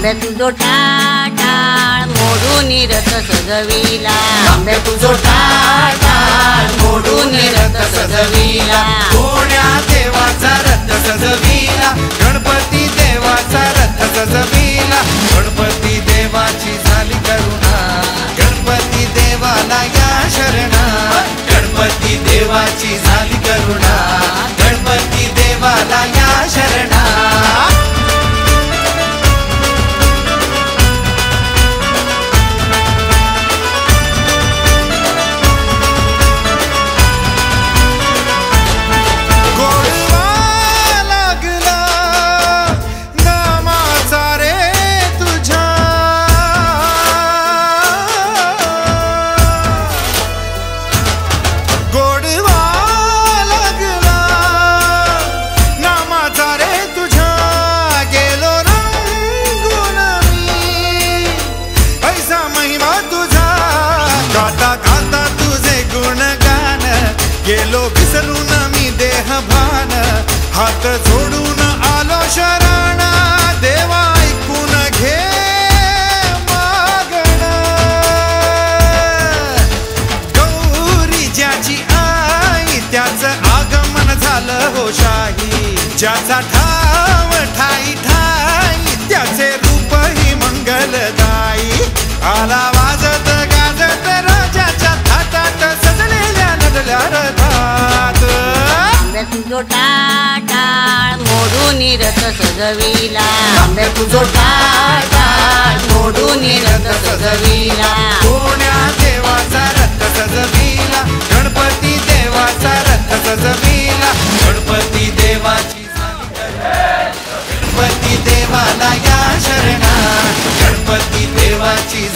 तांब्या तुझो टाळ मोडून रथ सजविला, तांब्या तुझो टाळ मोडून रथ सजविला, कोण्या देवाचा रथ सजविला, गणपती देवाचा रथ सजविला, गणपती देवाची झाली करुणा, गणपती देवाला या शरणा, गणपती देवाची झाली करुणा, गणपती देवाला या शरणा। गेलो विसरून मी देह भान, हात जोडून आलो शरण, देवा ऐकून घे मागण। गौरी ज्याची आई त्याच आगमन झालं हो शाही, ज्याचा ठाव ठाई ठाई त्याचे रूप ही मंगलदायी, आला वाजत गाजत राजाच्या थाटात सजलेल्या नडल्या रथात। तांब्या तुझो टाळ मोडून रथ सजविला, तांब्या तुझो टाळ मोडून रथ सजविला, कोण्या देवाचा रथ सजविला, गणपती देवाचा रथ सजविला, गणपती देवाची झाली करुणा, गणपती देवाला या शरणा, गणपती देवाची